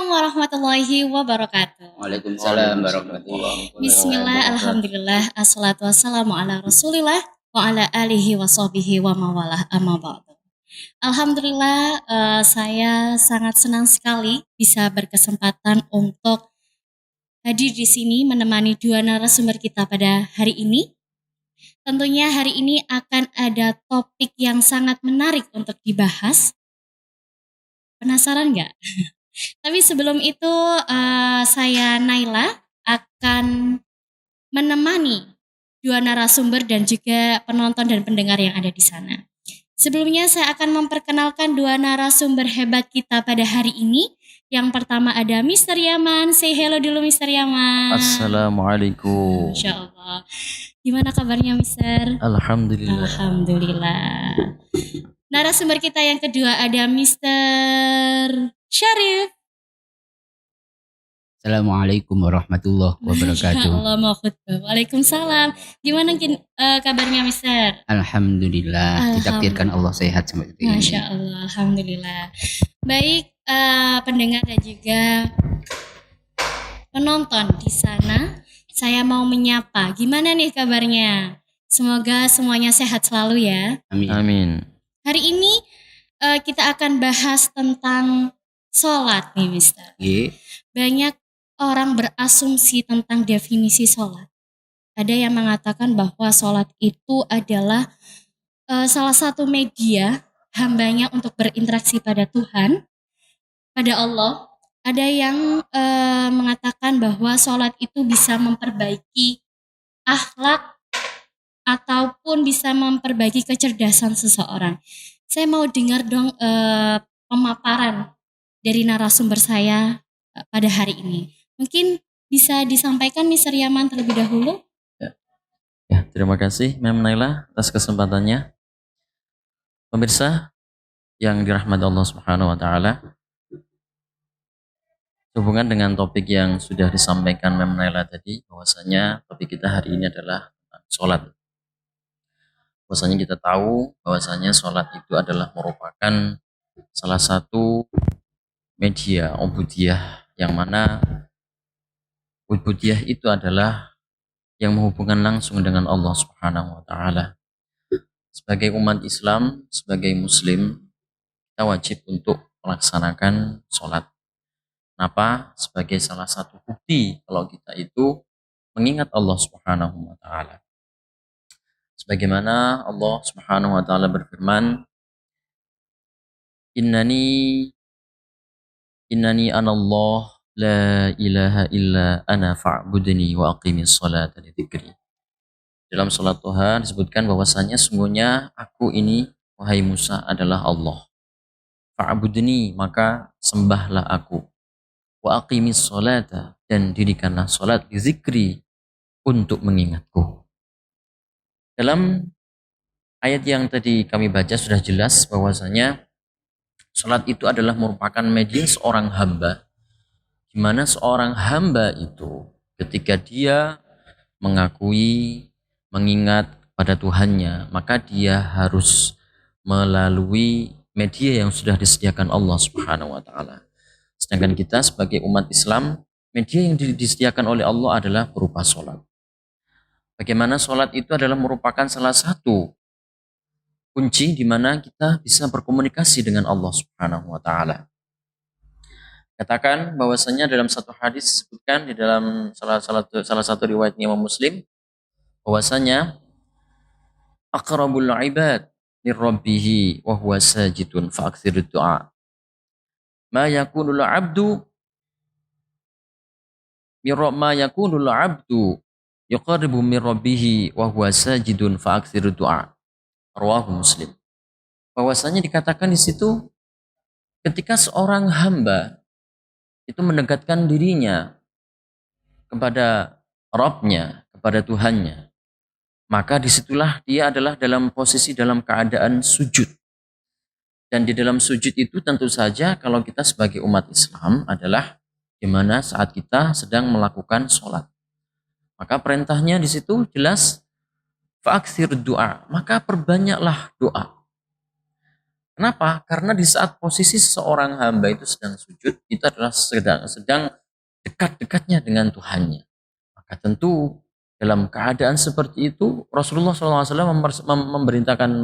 Assalamualaikum warahmatullahi wabarakatuh. Waalaikumsalam warahmatullahi Bismillah, wabarakatuh. alhamdulillah, assalatu wassalamu ala rasulillah wa ala alihi wa sahbihi wa mawalah amma ba'du. Alhamdulillah, saya sangat senang sekali bisa berkesempatan untuk hadir di sini menemani dua narasumber kita pada hari ini. Tentunya hari ini akan ada topik yang sangat menarik untuk dibahas. Penasaran nggak? Tapi sebelum itu saya Naila akan menemani dua narasumber dan juga penonton dan pendengar yang ada di sana. Sebelumnya saya akan memperkenalkan dua narasumber hebat kita pada hari ini. Yang pertama ada Mr. Yaman. Say hello dulu Mr. Yaman. Assalamualaikum. Masya Allah. Gimana kabarnya Mr.? Alhamdulillah. Alhamdulillah. Narasumber kita yang kedua ada Mr. Syarif. Assalamualaikum warahmatullahi wabarakatuh. Allah mau khutbah. Waalaikumsalam. Gimana kabarnya Mister? Alhamdulillah. Ditakdirkan Allah sehat seperti ini. Masya Allah. Alhamdulillah. Baik pendengar dan juga penonton di sana. Saya mau menyapa. Gimana nih kabarnya? Semoga semuanya sehat selalu ya. Amin. Amin. Hari ini kita akan bahas tentang sholat nih Mister. Banyak orang berasumsi tentang definisi sholat. Ada yang mengatakan bahwa sholat itu adalah salah satu media hambanya untuk berinteraksi pada Tuhan, pada Allah. Ada yang mengatakan bahwa sholat itu bisa memperbaiki akhlak ataupun bisa memperbaiki kecerdasan seseorang. Saya mau dengar dong pemaparan dari narasumber saya pada hari ini. Mungkin bisa disampaikan Mr. Yaman terlebih dahulu. Ya, terima kasih Mem Naila atas kesempatannya. Pemirsa yang dirahmati Allah Subhanahu wa taala. Hubungan dengan topik yang sudah disampaikan Mem Naila tadi, bahwasanya topik kita hari ini adalah sholat. Bahwasanya kita tahu bahwasanya sholat itu adalah merupakan salah satu media ubudiyah, yang mana ubudiyah itu adalah yang menghubungkan langsung dengan Allah Subhanahu wa taala. Sebagai umat Islam, sebagai muslim, kita wajib untuk melaksanakan sholat. Kenapa? Sebagai salah satu bukti kalau kita itu mengingat Allah Subhanahu wa taala. Sebagaimana Allah Subhanahu wa taala berfirman, Innani anallah la ilaha illa ana fa'budni wa aqimis salata li dzikri. Dalam salat Tuhan disebutkan bahwasanya sungguhnya aku ini, wahai Musa, adalah Allah. Fa'budni, maka sembahlah aku. Wa aqimis salata, dan dirikanlah salat li dzikri, untuk mengingatku. Dalam ayat yang tadi kami baca sudah jelas bahwasanya salat itu adalah merupakan media seorang hamba, di mana seorang hamba itu ketika dia mengakui, mengingat pada Tuhannya, maka dia harus melalui media yang sudah disediakan Allah Subhanahu wa taala. Sedangkan kita sebagai umat Islam, media yang disediakan oleh Allah adalah berupa sholat. Bagaimana sholat itu adalah merupakan salah satu kunci di mana kita bisa berkomunikasi dengan Allah Subhanahu wa taala. Katakan bahwasanya dalam satu hadis disebutkan di dalam salah satu riwayat Imam Muslim, bahwasanya aqrabul ibad min rabbih wa huwa sajidun fa aktsirud du'a. Ma yakunul abdu yuqarribu min rabbih wa huwa sajidun fa aktsirud du'a. Rawahu Muslim. Bahwasanya dikatakan di situ ketika seorang hamba itu mendekatkan dirinya kepada Rabb-nya, kepada Tuhannya, maka disitulah dia adalah dalam posisi dalam keadaan sujud. Dan di dalam sujud itu tentu saja kalau kita sebagai umat Islam adalah di mana saat kita sedang melakukan sholat. Maka perintahnya di situ jelas, fa'aktsir doa, maka perbanyaklah doa. Kenapa? Karena di saat posisi seorang hamba itu sedang sujud, itu adalah sedang dekat-dekatnya dengan Tuhannya. Maka tentu dalam keadaan seperti itu Rasulullah SAW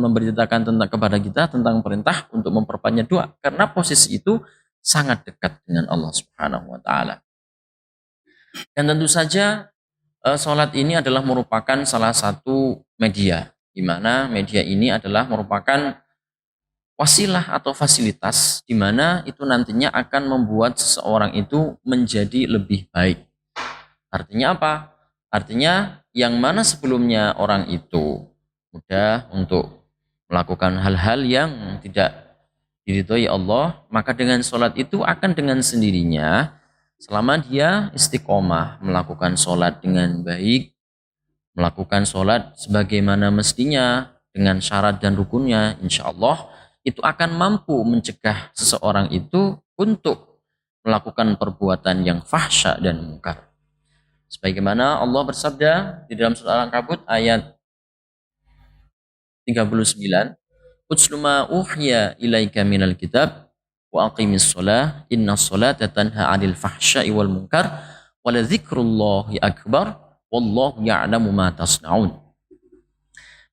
memberitakan tentang kepada kita tentang perintah untuk memperbanyak doa karena posisi itu sangat dekat dengan Allah Subhanahu wa taala. Dan tentu saja salat ini adalah merupakan salah satu media di mana media ini adalah merupakan wasilah atau fasilitas di mana itu nantinya akan membuat seseorang itu menjadi lebih baik. Artinya apa? Artinya yang mana sebelumnya orang itu mudah untuk melakukan hal-hal yang tidak diridhoi Allah, maka dengan sholat itu akan dengan sendirinya selama dia istiqomah melakukan sholat dengan baik, melakukan sholat sebagaimana mestinya dengan syarat dan rukunnya, insya Allah itu akan mampu mencegah seseorang itu untuk melakukan perbuatan yang fahsya dan mungkar. Sebagaimana Allah bersabda di dalam surah Al-Ankabut ayat 39, "Utslu ma uhiya ilaika minal kitab wa aqimis shalah innas sholata tanha 'anil fahsya'i wal munkar wa la dzikrullahi akbar wallahu ya'lamu ma tasna'un."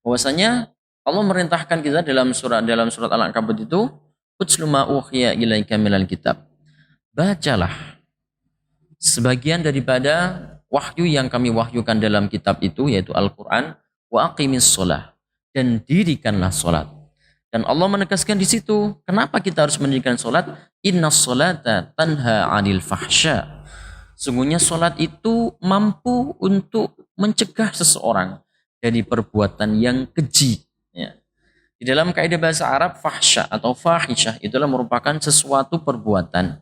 Bahwasanya Allah merintahkan kita dalam surat Al-Ankabut itu, "Utslu ma uhiya ilaika minal kitab." Bacalah sebagian daripada wahyu yang kami wahyukan dalam kitab itu yaitu Al-Qur'an, wa aqimis shalah, dan dirikanlah salat. Dan Allah menegaskan di situ, kenapa kita harus mendirikan salat? Innas sholata tanha 'anil fahsya. Sungguhnya salat itu mampu untuk mencegah seseorang dari perbuatan yang keji. Ya. Di dalam kaidah bahasa Arab, fahsya atau fahisyah itulah merupakan sesuatu perbuatan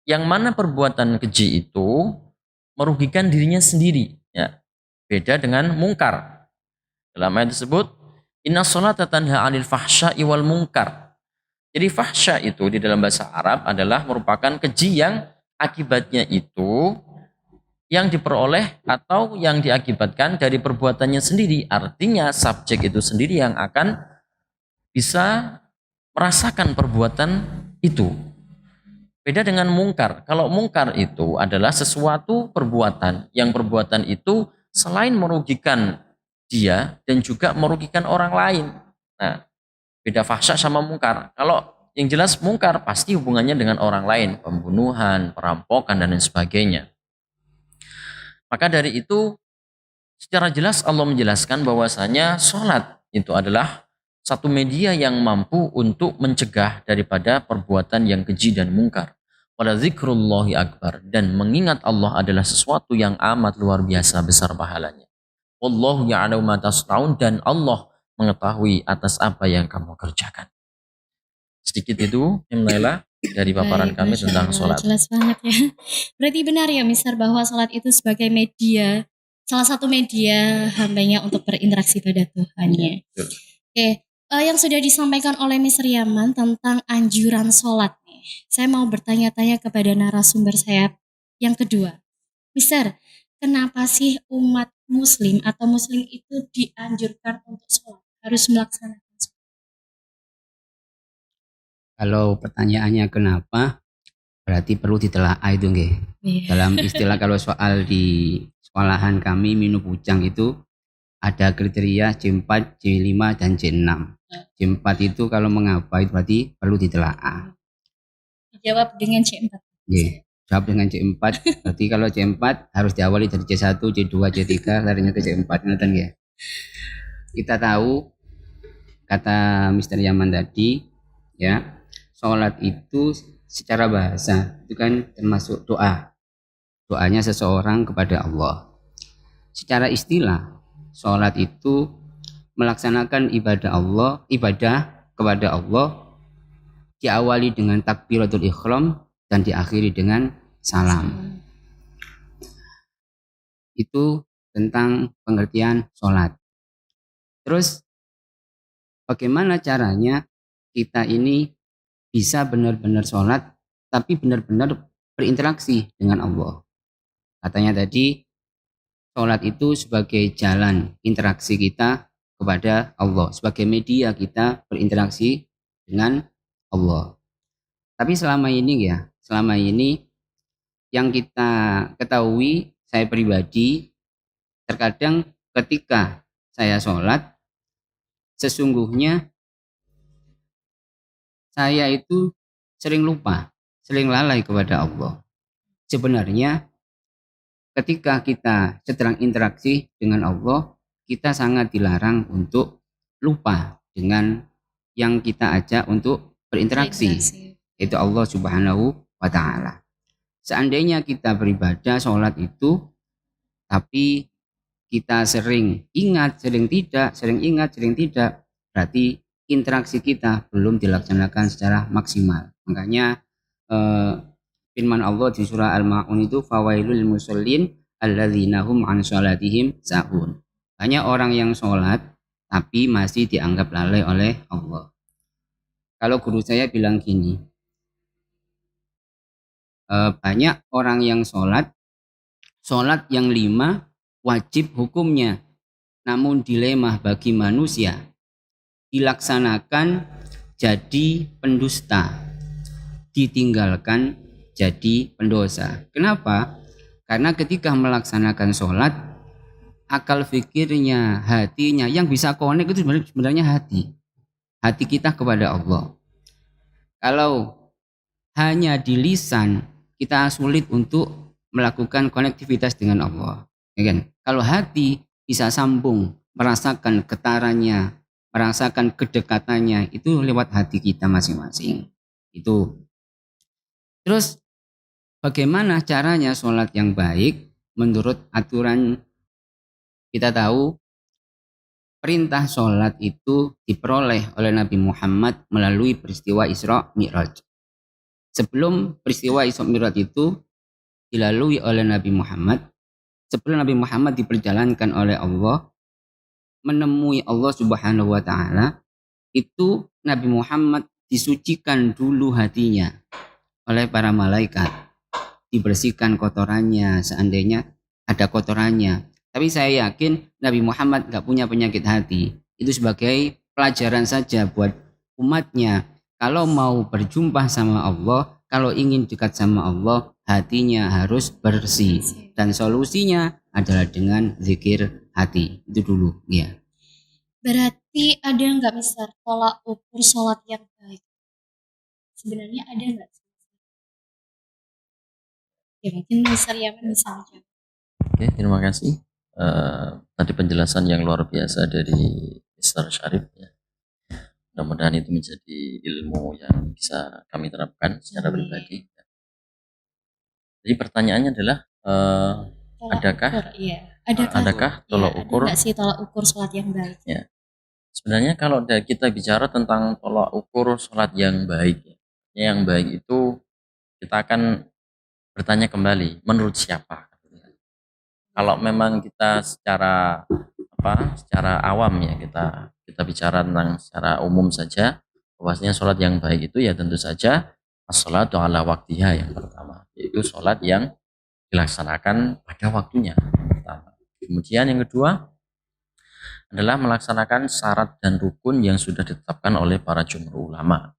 yang mana perbuatan keji itu merugikan dirinya sendiri. Ya. Beda dengan mungkar. Dalam ayat tersebut, inna sholata tanha 'anil fahsya'i wal munkar. Jadi fahsya itu di dalam bahasa Arab adalah merupakan keji yang akibatnya itu yang diperoleh atau yang diakibatkan dari perbuatannya sendiri. Artinya subjek itu sendiri yang akan bisa merasakan perbuatan itu. Beda dengan mungkar. Kalau mungkar itu adalah sesuatu perbuatan yang perbuatan itu selain merugikan dia dan juga merugikan orang lain. Nah, beda fahsya sama mungkar. Kalau yang jelas mungkar pasti hubungannya dengan orang lain, pembunuhan, perampokan dan lain sebagainya. Maka dari itu secara jelas Allah menjelaskan bahwasanya sholat itu adalah satu media yang mampu untuk mencegah daripada perbuatan yang keji dan mungkar. Wala dzikrullahi akbar, dan mengingat Allah adalah sesuatu yang amat luar biasa besar pahalanya. Wallahu ya'lamu ma tasnaun, dan Allah mengetahui atas apa yang kamu kerjakan. Sedikit itu, Laila, dari paparan kami tentang sholat. Jelas banget ya. Berarti benar ya Mister bahwa sholat itu sebagai media, salah satu media hambanya untuk berinteraksi pada Tuhannya. Oke, yang sudah disampaikan oleh Mister Yaman tentang anjuran sholat nih. Saya mau bertanya-tanya kepada narasumber saya yang kedua. Mister, kenapa sih umat muslim atau muslim itu dianjurkan untuk sholat? Harus melaksanakan sholat? Kalau pertanyaannya kenapa, berarti perlu ditelaah itu nggih. Iya. Dalam istilah kalau soal di sekolahan kami Minu Bujang itu ada kriteria C4, C5 dan C6. C4 itu kalau mengapa itu berarti perlu ditelaah. Dijawab dengan C4. Nggih. Jawab dengan C4, berarti kalau C4 harus diawali dari C1, C2, C3, larinya ke C4. Ngoten nggih. Kita tahu kata Mr. Yaman tadi ya, sholat itu secara bahasa itu kan termasuk doa. Doanya seseorang kepada Allah. Secara istilah, sholat itu melaksanakan ibadah kepada Allah diawali dengan takbiratul ihram dan diakhiri dengan salam. Itu tentang pengertian sholat. Terus bagaimana caranya kita ini bisa benar-benar sholat tapi benar-benar berinteraksi dengan Allah? Katanya tadi sholat itu sebagai jalan interaksi kita kepada Allah, sebagai media kita berinteraksi dengan Allah. Tapi selama ini yang kita ketahui, saya pribadi terkadang ketika saya sholat, sesungguhnya saya itu sering lupa, sering lalai kepada Allah. Sebenarnya ketika kita sedang interaksi dengan Allah, kita sangat dilarang untuk lupa dengan yang kita ajak untuk berinteraksi, yaitu Allah Subhanahu wa Ta'ala. Seandainya kita beribadah, sholat itu, tapi kita sering ingat, sering tidak, berarti interaksi kita belum dilaksanakan secara maksimal. Makanya firman Allah di surah Al-Ma'un itu, fawailul musallin alladzina hum an sholatihim sahun. Banyak orang yang sholat tapi masih dianggap lalai oleh Allah. Kalau guru saya bilang gini, banyak orang yang sholat yang 5 wajib hukumnya, namun dilema bagi manusia, dilaksanakan jadi pendusta, ditinggalkan jadi pendosa. Kenapa? Karena ketika melaksanakan sholat, akal fikirnya, hatinya, yang bisa connect itu sebenarnya hati kita kepada Allah. Kalau hanya di lisan, kita sulit untuk melakukan konektivitas dengan Allah, ya kan? Kalau hati bisa sambung, merasakan getarannya, merasakan kedekatannya, itu lewat hati kita masing-masing. Itu. Terus bagaimana caranya sholat yang baik menurut aturan? Kita tahu perintah sholat itu diperoleh oleh Nabi Muhammad melalui peristiwa Isra Mi'raj. Sebelum peristiwa Isra Mi'raj itu dilalui oleh Nabi Muhammad, sebelum Nabi Muhammad diperjalankan oleh Allah menemui Allah Subhanahu wa Ta'ala, itu Nabi Muhammad disucikan dulu hatinya oleh para malaikat, dibersihkan kotorannya seandainya ada kotorannya. Tapi saya yakin Nabi Muhammad gak punya penyakit hati. Itu sebagai pelajaran saja buat umatnya. Kalau mau berjumpa sama Allah, kalau ingin dekat sama Allah, hatinya harus bersih. Dan solusinya adalah dengan zikir hati. Itu dulu, ya. Berarti ada nggak Mister tolak ukur sholat yang baik? Sebenarnya ada nggak? Ya mungkin Mister Yaman bisa menjawab. Oke, terima kasih. Tadi penjelasan yang luar biasa dari Mr. Syarif ya. Mudah-mudahan itu menjadi ilmu yang bisa kami terapkan secara pribadi. Jadi pertanyaannya adalah adakah tolak ukur? Ada sih tolak ukur sholat yang baik? Ya. Sebenarnya kalau kita bicara tentang tolak ukur sholat yang baik, yang baik itu kita akan bertanya kembali, menurut siapa? Kalau memang kita secara awam ya, kita bicara tentang secara umum saja, bahwasanya sholat yang baik itu ya tentu saja as-sholatu ala waktiha yang pertama, yaitu sholat yang dilaksanakan pada waktunya yang pertama. Kemudian yang kedua adalah melaksanakan syarat dan rukun yang sudah ditetapkan oleh para jumhur ulama.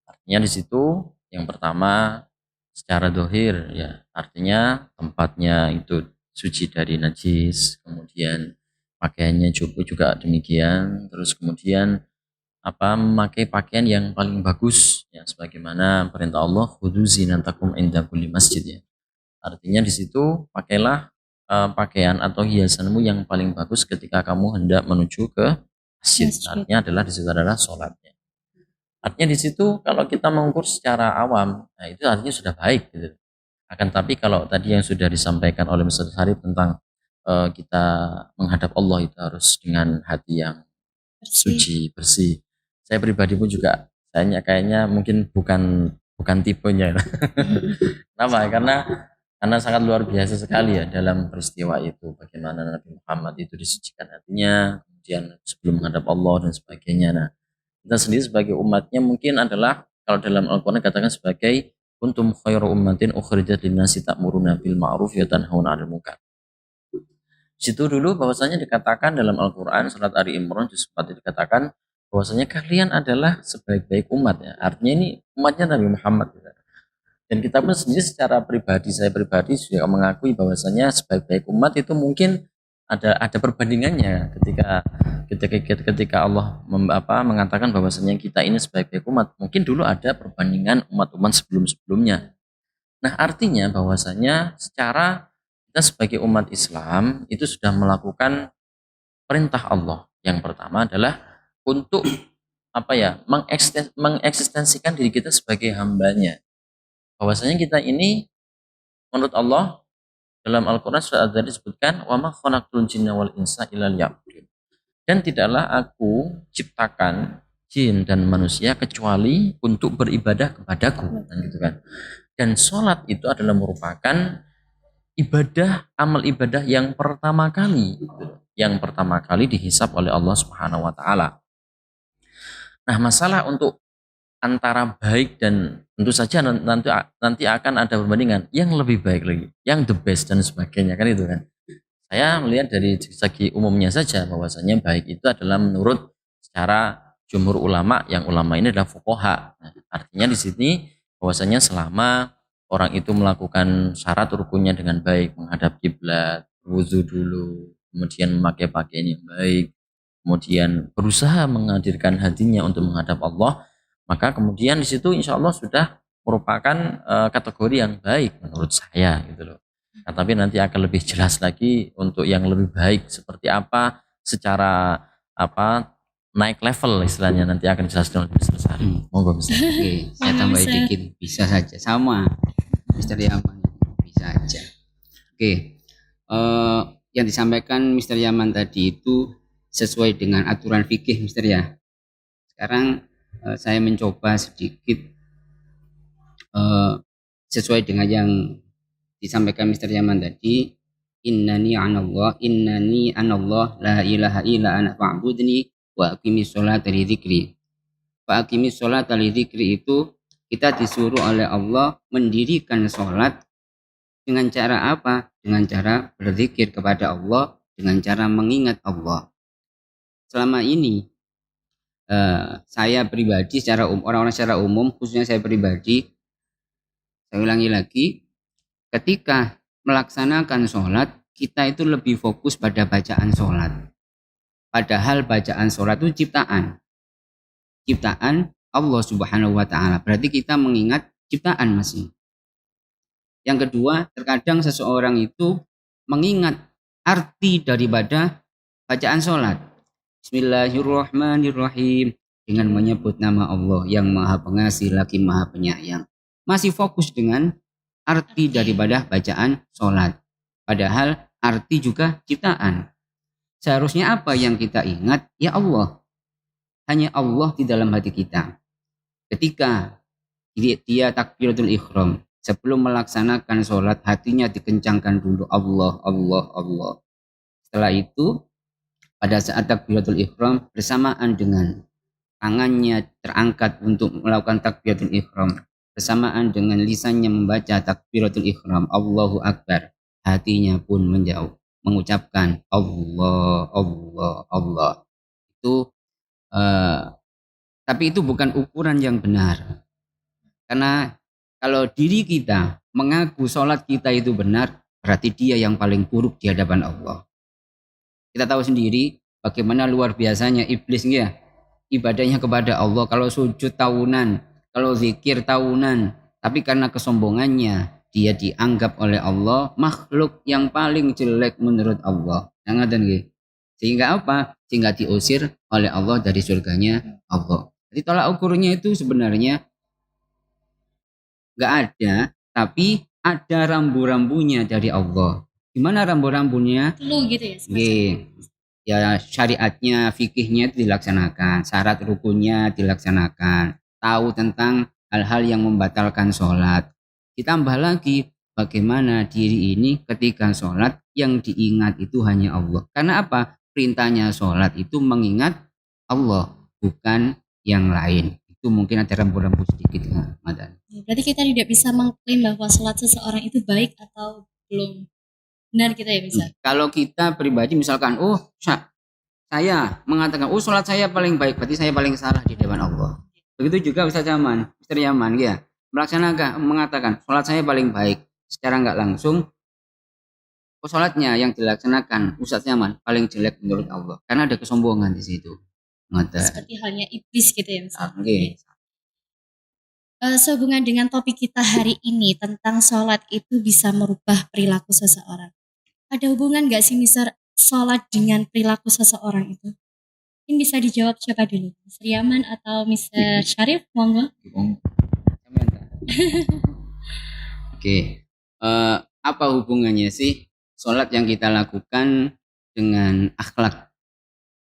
Artinya di situ yang pertama secara dohir ya, artinya tempatnya itu suci dari najis, kemudian pakaiannya juga demikian, terus kemudian memakai pakaian yang paling bagus ya, sebagaimana perintah Allah khudzu zinatakum inda kulli masjid ya. Artinya di situ pakailah pakaian atau hiasanmu yang paling bagus ketika kamu hendak menuju ke masjid. Artinya adalah di situ adalah sholatnya. Artinya di situ kalau kita mengukur secara awam, nah itu artinya sudah baik gitu. Akan tapi kalau tadi yang sudah disampaikan oleh Mr. Syarif tentang kita menghadap Allah itu harus dengan hati yang suci, bersih. Saya pribadi pun juga kayaknya mungkin bukan tipenya. Kenapa? Karena sangat luar biasa sekali ya dalam peristiwa itu, bagaimana Nabi Muhammad itu disucikan hatinya, kemudian sebelum menghadap Allah dan sebagainya. Nah, kita sendiri sebagai umatnya mungkin adalah kalau dalam Al-Quran katakan sebagai kuntum khairu ummatin ukhrijat linnasi ta'muruna bil ma'ruf wa tanhauna 'anil munkar. Situ dulu bahwasanya dikatakan dalam Al-Quran surat Ali Imran juz 4 dikatakan bahwasanya kalian adalah sebaik-baik umat ya. Artinya ini umatnya Nabi Muhammad gitu. Dan kita pun sendiri secara pribadi, saya pribadi juga mengakui bahwasanya sebaik-baik umat itu mungkin ada perbandingannya ketika Allah mengatakan bahwasanya kita ini sebaik-baik umat. Mungkin dulu ada perbandingan umat-umat sebelum-sebelumnya. Nah, artinya bahwasanya secara kita sebagai umat Islam itu sudah melakukan perintah Allah. Yang pertama adalah untuk mengeksistensikan diri kita sebagai hambanya. Bahwasanya kita ini menurut Allah dalam Al-Quran surat Az-Zariyat disebutkan wa ma khalaqtul jinna wal insa illa liya'budun. Dan tidaklah aku ciptakan jin dan manusia kecuali untuk beribadah kepadaku, kan gitu kan. Dan sholat itu adalah merupakan amal ibadah yang pertama kali dihisab oleh Allah Subhanahu wa taala. Nah, masalah untuk antara baik dan tentu saja nanti akan ada perbandingan yang lebih baik lagi, yang the best dan sebagainya, kan itu kan. Saya melihat dari segi umumnya saja bahwasanya baik itu adalah menurut secara jumhur ulama, yang ulama ini adalah fuqaha. Nah, artinya di sini bahwasanya selama orang itu melakukan syarat rukunnya dengan baik, menghadap kiblat, wuzu dulu, kemudian memakai pakaian yang baik, kemudian berusaha menghadirkan hatinya untuk menghadap Allah, maka kemudian di situ insya Allah sudah merupakan kategori yang baik menurut saya gitu loh. Nah, tapi nanti akan lebih jelas lagi untuk yang lebih baik seperti apa secara naik level istilahnya, nanti akan dijelaskan oleh Mr. Sari. Monggo Mr. Oke, saya tambahin dikit, bisa saja sama Mr. Yaman, bisa aja. Oke, yang disampaikan Mr. Yaman tadi itu sesuai dengan aturan fikih Mr. ya. Sekarang saya mencoba sedikit sesuai dengan yang disampaikan Mr. Yaman tadi. Innani anallah la ilaha illa ana fa'budni wa aqimis sholata li dzikri. Fa aqimis sholata li dzikri itu kita disuruh oleh Allah mendirikan sholat dengan cara apa? Dengan cara berzikir kepada Allah, dengan cara mengingat Allah. Selama ini saya pribadi secara orang-orang secara umum, khususnya saya pribadi, saya ulangi lagi, ketika melaksanakan sholat, kita itu lebih fokus pada bacaan sholat. Padahal bacaan sholat itu ciptaan Allah Subhanahu wa taala. Berarti kita mengingat ciptaan masih. Yang kedua, terkadang seseorang itu mengingat arti daripada bacaan sholat. Bismillahirrahmanirrahim, dengan menyebut nama Allah yang Maha Pengasih lagi Maha Penyayang. Masih fokus dengan arti daripada bacaan sholat. Padahal arti juga ciptaan. Seharusnya apa yang kita ingat? Ya Allah. Hanya Allah di dalam hati kita. Ketika dia takbiratul ihram, sebelum melaksanakan sholat, hatinya dikencangkan dulu Allah, Allah, Allah. Setelah itu, pada saat takbiratul ihram, bersamaan dengan tangannya terangkat untuk melakukan takbiratul ihram, bersamaan dengan lisannya membaca takbiratul ihram, Allahu Akbar, hatinya pun menjauh, mengucapkan Allah, Allah, Allah. Itu tapi itu bukan ukuran yang benar. Karena kalau diri kita mengaku sholat kita itu benar, berarti dia yang paling buruk di hadapan Allah. Kita tahu sendiri bagaimana luar biasanya iblis ya, ibadahnya kepada Allah. Kalau sujud tahunan, kalau zikir tahunan, tapi karena kesombongannya dia dianggap oleh Allah makhluk yang paling jelek menurut Allah. Sehingga apa? Sehingga diusir oleh Allah dari surganya Allah. Jadi tolak ukurnya itu sebenarnya nggak ada, tapi ada rambu-rambunya dari Allah. Gimana rambu-rambunya? Gitu ya. Ya syariatnya, fikihnya itu dilaksanakan, syarat rukunnya dilaksanakan, tahu tentang hal-hal yang membatalkan sholat. Ditambah lagi bagaimana diri ini ketika sholat yang diingat itu hanya Allah. Karena apa? Perintahnya sholat itu mengingat Allah, bukan yang lain. Itu mungkin ada rambu-rambu sedikit, Madan. Berarti kita tidak bisa mengklaim bahwa sholat seseorang itu baik atau belum benar kita ya bisa. Kalau kita pribadi misalkan, saya mengatakan, oh sholat saya paling baik, berarti saya paling salah di depan Allah. Begitu juga Ustaz Yaman, Mr. Yaman, ya, mengatakan, sholat saya paling baik. Secara nggak langsung, sholatnya yang dilaksanakan Ustaz Yaman paling jelek menurut Allah, karena ada kesombongan di situ. Seperti halnya iblis gitu ya Ustaz. Oke. Sehubungan dengan topik kita hari ini tentang sholat itu bisa merubah perilaku seseorang. Ada hubungan nggak sih Mister sholat dengan perilaku seseorang itu? Mungkin bisa dijawab siapa dulu? Mr. Yaman atau Mr. Syarif? Monggo. Oke. Apa hubungannya sih sholat yang kita lakukan dengan akhlak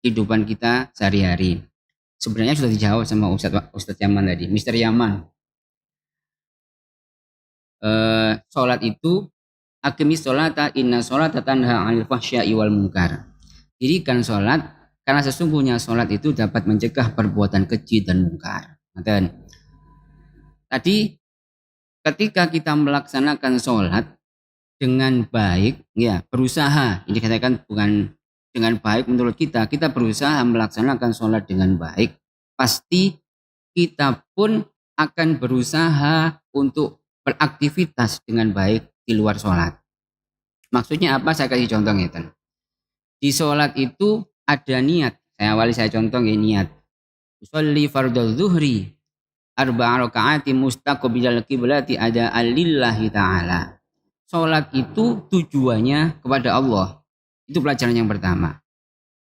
kehidupan kita sehari-hari? Sebenarnya sudah dijawab sama Ustadz Yaman tadi, Mr. Yaman. Sholat itu aqimis sholata inna sholata tanha 'anil fahsya'i wal munkar. Dirikan sholat karena sesungguhnya sholat itu dapat mencegah perbuatan keji dan mungkar. Dan tadi ketika kita melaksanakan sholat dengan baik, ya berusaha, ini dikatakan bukan dengan baik menurut kita berusaha melaksanakan sholat dengan baik, pasti kita pun akan berusaha untuk beraktivitas dengan baik di luar sholat. Maksudnya apa? Saya kasih contoh ya. Di sholat itu ada niat. Saya contoh ya, niat. Usolli fardhu zuhri arba'a rakaati mustaqbilal qiblati ada alillahi ta'ala. Sholat itu tujuannya kepada Allah. Itu pelajaran yang pertama.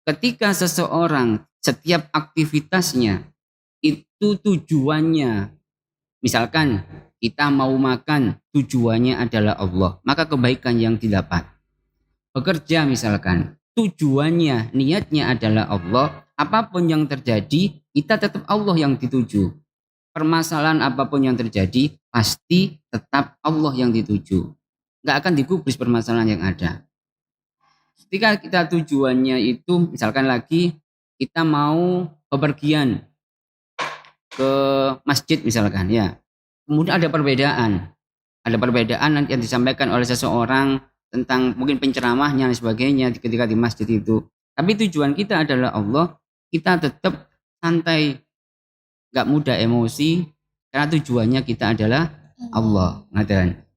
Ketika seseorang setiap aktivitasnya itu tujuannya, misalkan kita mau makan, tujuannya adalah Allah, maka kebaikan yang didapat. Bekerja misalkan, tujuannya, niatnya adalah Allah, apapun yang terjadi, kita tetap Allah yang dituju. Permasalahan apapun yang terjadi, pasti tetap Allah yang dituju. Nggak akan digubris permasalahan yang ada. Ketika kita tujuannya itu, misalkan lagi, kita mau bepergian ke masjid misalkan, ya. Kemudian ada perbedaan yang disampaikan oleh seseorang tentang mungkin penceramahnya dan sebagainya ketika di masjid itu. Tapi tujuan kita adalah Allah, kita tetap santai, gak mudah emosi, karena tujuannya kita adalah Allah.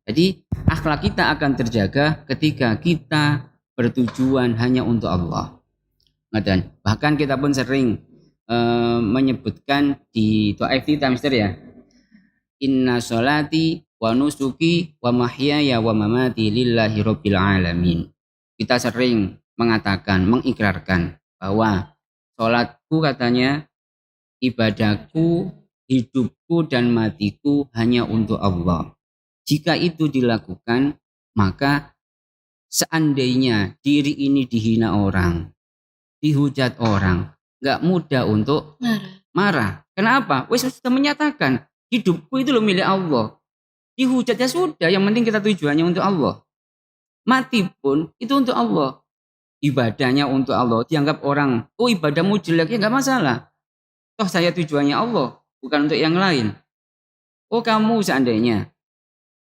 Jadi akhlak kita akan terjaga ketika kita bertujuan hanya untuk Allah. Bahkan kita pun sering menyebutkan di doa kita Mister ya, inna sholati wa nusuki wa mahyaya wa mamati lillahi rabbil alamin. Kita sering mengatakan, mengikrarkan bahwa sholatku katanya, ibadahku, hidupku dan matiku hanya untuk Allah. Jika itu dilakukan, maka seandainya diri ini dihina orang, dihujat orang, gak mudah untuk marah. Kenapa? Wes sudah menyatakan hidupku itu loh milik Allah. Dihujatnya sudah, yang penting kita tujuannya untuk Allah. Mati pun itu untuk Allah. Ibadahnya untuk Allah. Dianggap orang, oh ibadahmu jelek, ya gak masalah. Toh saya tujuannya Allah, bukan untuk yang lain. Oh kamu seandainya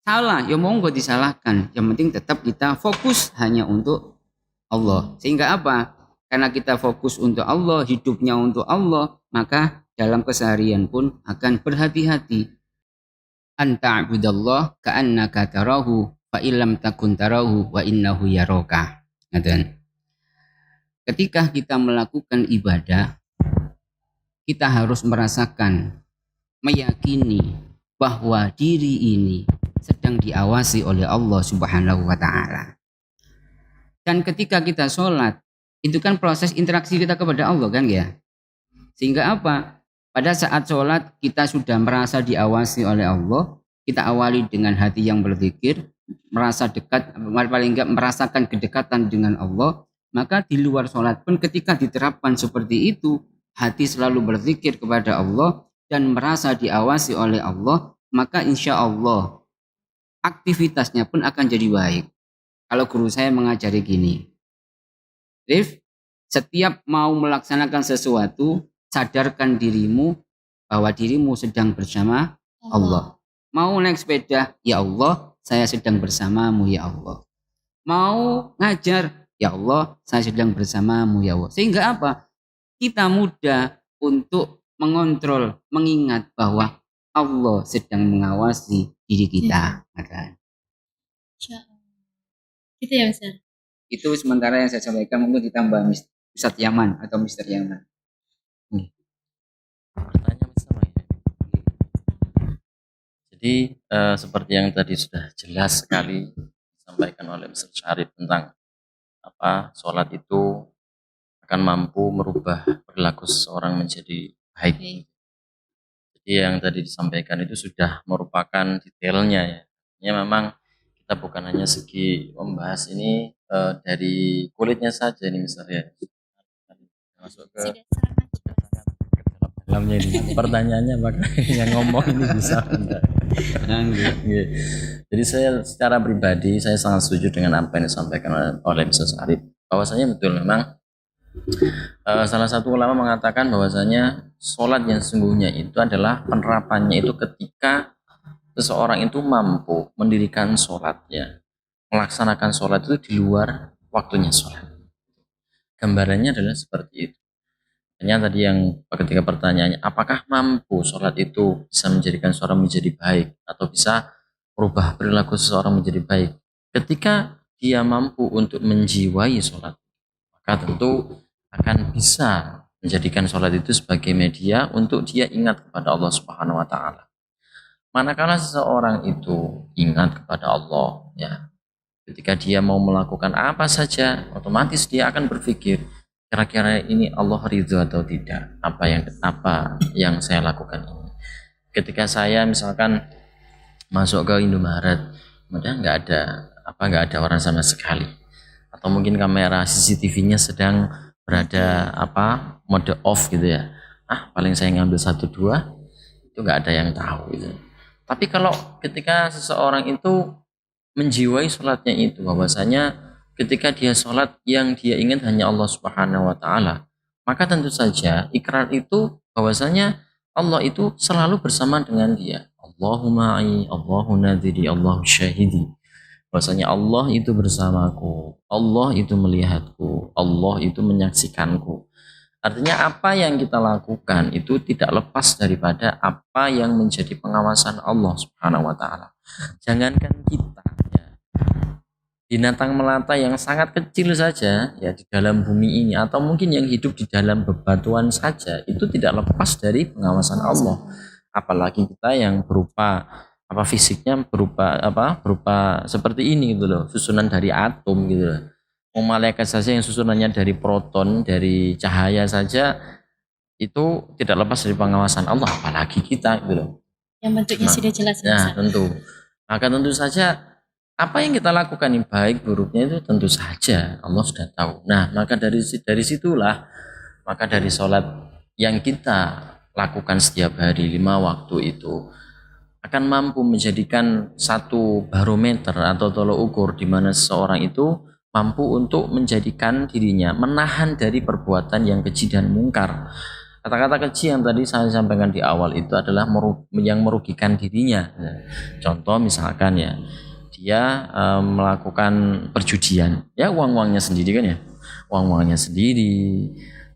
salah, ya monggo disalahkan. Yang penting tetap kita fokus hanya untuk Allah. Sehingga apa? Karena kita fokus untuk Allah, hidupnya untuk Allah, maka dalam keseharian pun akan berhati-hati. Anta abudallah ka'annaka tarahu fa illam takun tarahu wa innahu yaraka. Ketika kita melakukan ibadah, kita harus merasakan, meyakini bahwa diri ini sedang diawasi oleh Allah Subhanahu wa taala. Dan ketika kita sholat, itu kan proses interaksi kita kepada Allah kan ya. Sehingga apa? Pada saat sholat kita sudah merasa diawasi oleh Allah, kita awali dengan hati yang berzikir, merasa dekat, paling enggak merasakan kedekatan dengan Allah, maka di luar sholat pun ketika diterapkan seperti itu, hati selalu berzikir kepada Allah dan merasa diawasi oleh Allah, maka insya Allah aktivitasnya pun akan jadi baik. Kalau guru saya mengajari gini, Rif, setiap mau melaksanakan sesuatu, sadarkan dirimu bahwa dirimu sedang bersama Allah. Mau naik sepeda, ya Allah, saya sedang bersamamu ya Allah. Mau ngajar, ya Allah, saya sedang bersamamu ya Allah. Sehingga apa? Kita mudah untuk mengontrol, mengingat bahwa Allah sedang mengawasi diri kita. Maka Insya Allah. Gitu ya Ustaz. itu sementara yang saya sampaikan, mungkin ditambah Ustadz Yaman atau Mister Yaman. Pertanyaan sama ya. Jadi seperti yang tadi sudah jelas sekali disampaikan oleh Mr. Syarif tentang apa sholat itu akan mampu merubah perilaku seseorang menjadi baik. Jadi yang tadi disampaikan itu sudah merupakan detailnya ya. Ya memang kita bukan hanya segi membahas ini dari kulitnya saja ini misalnya. Masuk ke Sudah sangat dalamnya ini. Pertanyaannya apakah yang ngomong ini bisa enggak? Jadi saya secara pribadi saya sangat setuju dengan apa yang disampaikan oleh Mr. Syarif. Bahwasanya betul memang salah satu ulama mengatakan bahwasanya sholat yang sesungguhnya itu adalah penerapannya itu ketika seseorang itu mampu mendirikan sholatnya, melaksanakan sholat itu di luar waktunya sholat. Gambarannya adalah seperti itu. Hanya tadi yang ketika pertanyaannya, apakah mampu sholat itu bisa menjadikan seseorang menjadi baik atau bisa merubah perilaku seseorang menjadi baik? Ketika dia mampu untuk menjiwai sholat, maka tentu akan bisa menjadikan sholat itu sebagai media untuk dia ingat kepada Allah Subhanahu wa Ta'ala. Manakala seseorang itu ingat kepada Allah, ya, ketika dia mau melakukan apa saja, otomatis dia akan berpikir, kira-kira ini Allah ridho atau tidak, apa yang saya lakukan ini. Ketika saya misalkan masuk ke Indomaret, kemudian nggak ada orang sama sekali, atau mungkin kamera CCTV-nya sedang berada mode off gitu ya, paling saya ngambil 1-2 itu nggak ada yang tahu gitu. Tapi kalau ketika seseorang itu menjiwai sholatnya itu, bahwasanya ketika dia sholat yang dia ingat hanya Allah Subhanahu wa Ta'ala, maka tentu saja ikrar itu bahwasanya Allah itu selalu bersama dengan dia. Allahumma ma'i, Allahu nadhiri, Allahu syahidi. Bahwasanya Allah itu bersamaku, Allah itu melihatku, Allah itu menyaksikanku. Artinya apa yang kita lakukan itu tidak lepas daripada apa yang menjadi pengawasan Allah Subhanahu wa Ta'ala. Jangankan kita, ya, binatang melata yang sangat kecil saja ya di dalam bumi ini, atau mungkin yang hidup di dalam bebatuan saja, itu tidak lepas dari pengawasan Allah. Apalagi kita yang berupa fisiknya berupa seperti ini gitu loh, susunan dari atom gitu loh. Malaikat saja yang susunannya dari proton, dari cahaya saja itu tidak lepas dari pengawasan Allah, apalagi kita gitu loh. Yang bentuknya sudah jelas ya, Nah, tentu. Maka tentu saja apa yang kita lakukan ini baik buruknya itu tentu saja Allah sudah tahu. Nah, maka dari situlah, maka dari sholat yang kita lakukan setiap hari 5 waktu itu akan mampu menjadikan satu barometer atau tolok ukur di mana seseorang itu mampu untuk menjadikan dirinya menahan dari perbuatan yang keji dan mungkar. Kata-kata keji yang tadi saya sampaikan di awal itu adalah yang merugikan dirinya. Contoh misalkan ya, dia melakukan perjudian, ya uang-uangnya sendiri kan ya, uang-uangnya sendiri,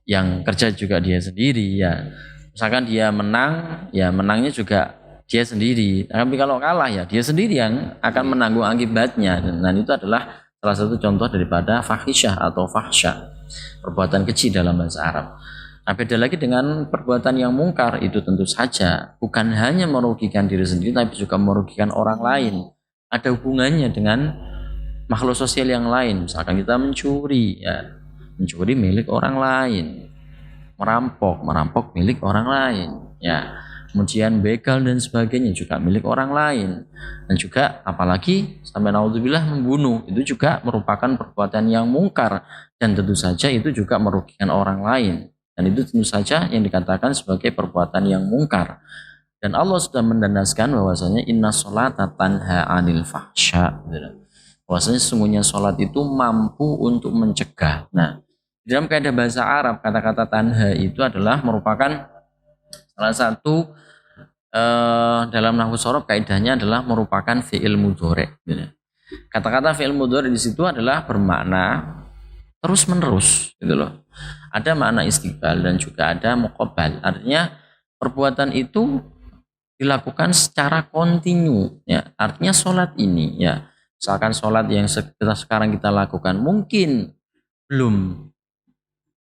yang kerja juga dia sendiri ya. Misalkan dia menang, ya menangnya juga dia sendiri. Tapi kalau kalah ya dia sendiri yang akan menanggung akibatnya. Dan itu adalah salah satu contoh daripada fahisyah atau fahsya, perbuatan keji dalam bahasa Arab. Nah, beda lagi dengan perbuatan yang mungkar, itu tentu saja bukan hanya merugikan diri sendiri tapi juga merugikan orang lain. Ada hubungannya dengan makhluk sosial yang lain. Misalkan kita mencuri, ya mencuri milik orang lain, merampok milik orang lain, ya. Kemudian begal dan sebagainya juga milik orang lain. Dan juga apalagi sampai naudzubillah membunuh, itu juga merupakan perbuatan yang mungkar dan tentu saja itu juga merugikan orang lain. Dan itu tentu saja yang dikatakan sebagai perbuatan yang mungkar. Dan Allah sudah mendandaskan bahwasanya inna sholata tanha 'anil fahsya. Bahwasanya sesungguhnya sholat itu mampu untuk mencegah. Nah, dalam kaidah bahasa Arab kata-kata tanha itu adalah merupakan salah satu dalam nahwu shorof kaidahnya adalah merupakan fi'il mudhari'. Kata-kata fi'il mudhari' di situ adalah bermakna terus menerus gitu loh. Ada makna istiqbal dan juga ada muqabbal. Artinya perbuatan itu dilakukan secara kontinu ya. Artinya sholat ini ya, misalkan sholat yang sekarang kita lakukan mungkin belum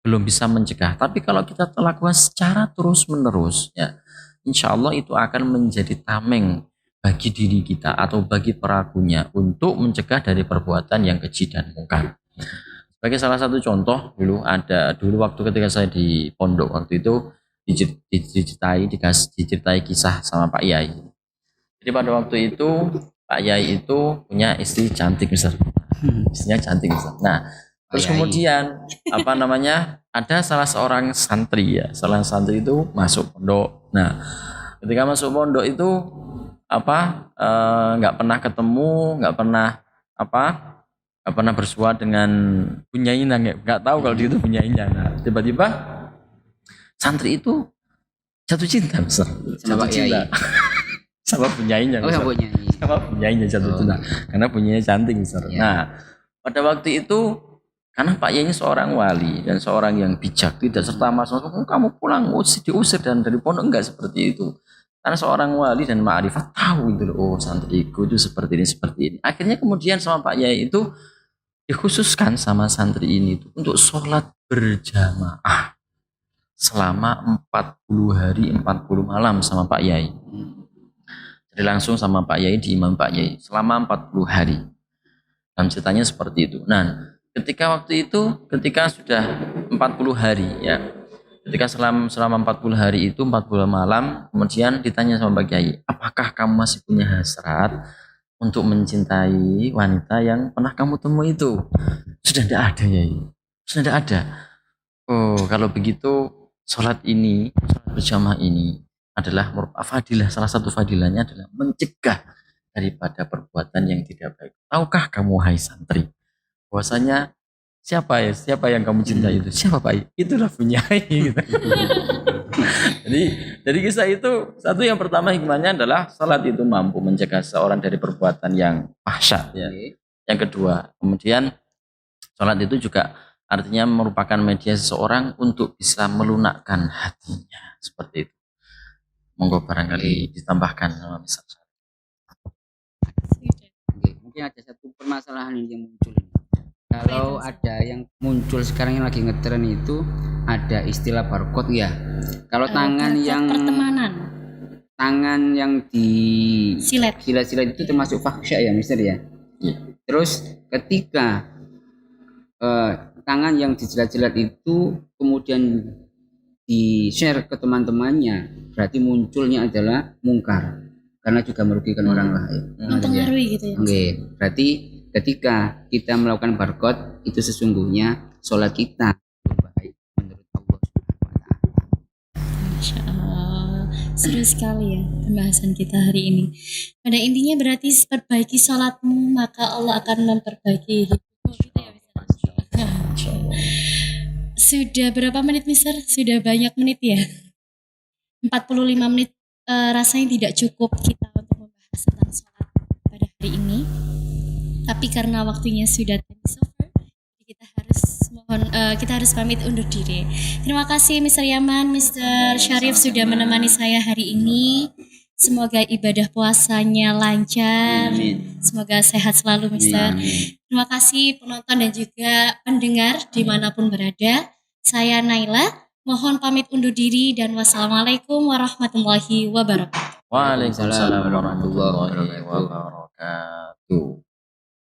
belum bisa mencegah, tapi kalau kita lakukan secara terus menerus ya, insya Allah itu akan menjadi tameng bagi diri kita atau bagi pelakunya untuk mencegah dari perbuatan yang keji dan mungkar. Sebagai salah satu contoh, dulu waktu ketika saya di pondok waktu itu diceritai kisah sama Pak Yai. Jadi pada waktu itu Pak Yai itu punya istri cantik misalnya, istrinya cantik misalnya. Nah, terus kemudian ada salah seorang santri ya, salah santri itu masuk pondok. Nah, ketika masuk pondok itu nggak pernah ketemu, nggak pernah bersua dengan punyainya, nggak tahu kalau dia itu punyainya. Nah, tiba-tiba santri itu jatuh cinta, sama Yai. sama punyainya. Sama punyainya jatuh cinta, karena punyainya cantik misalnya. Ya. Nah, pada waktu itu karena Pak Yai ini seorang wali dan seorang yang bijak, tidak serta merta kamu pulang diusir dan dari pondok, enggak seperti itu. Karena seorang wali dan ma'rifat tahu itu loh, oh santriku itu seperti ini. Akhirnya kemudian sama Pak Yai itu dikhususkan sama santri ini itu untuk sholat berjamaah selama 40 hari 40 malam sama Pak Yai. Jadi langsung sama Pak Yai di imam Pak Yai selama 40 hari. Dalam ceritanya seperti itu. Nah, ketika sudah 40 hari ya, ketika selama 40 hari itu 40 malam, kemudian ditanya sama Pak Yai, apakah kamu masih punya hasrat untuk mencintai wanita yang pernah kamu temui itu? Sudah tidak ada Yai, sudah tidak ada. Oh, kalau begitu sholat berjamaah ini adalah fadilah, salah satu fadilahnya adalah mencegah daripada perbuatan yang tidak baik. Tahukah kamu hai santri, bahwasanya siapa yang kamu cintai itu? Siapa Pak? Itulah punyai gitu. Jadi kisah itu, satu yang pertama hikmahnya adalah salat itu mampu mencegah seorang dari perbuatan yang fahsyat ya. Yang kedua, kemudian salat itu juga artinya merupakan media seseorang untuk bisa melunakkan hatinya, seperti itu. Monggo barangkali ditambahkan sama misal. Mungkin ada satu permasalahan yang muncul. Kalau ada yang muncul sekarang yang lagi ngetren itu ada istilah barcode ya. Kalau tangan yang pertemanan, tangan yang di silet itu termasuk fahsya ya, Mister ya. Terus ketika tangan yang dijilat-jilat itu kemudian di-share ke teman-temannya, berarti munculnya adalah mungkar karena juga merugikan orang lain. Mempengaruhi gitu ya. Oke, berarti ketika kita melakukan barcode itu sesungguhnya sholat kita baik menurut Allah Subhanahu wa Ta'ala. Masya Allah, seru sekali ya pembahasan kita hari ini. Pada intinya berarti perbaiki sholatmu maka Allah akan memperbaiki hidupmu gitu ya Mister. Sudah berapa menit Mister? Sudah banyak menit ya. 45 menit rasanya tidak cukup kita untuk membahas tentang sholat pada hari ini. Tapi karena waktunya sudah habis over, kita harus pamit undur diri. Terima kasih Mr. Yaman, Mr. Syarif sudah menemani saya hari ini. Semoga ibadah puasanya lancar. Amin. Semoga sehat selalu Mr. Terima kasih penonton dan juga pendengar dimanapun berada. Saya Naila, mohon pamit undur diri dan wassalamualaikum warahmatullahi wabarakatuh. Waalaikumsalam warahmatullahi wabarakatuh.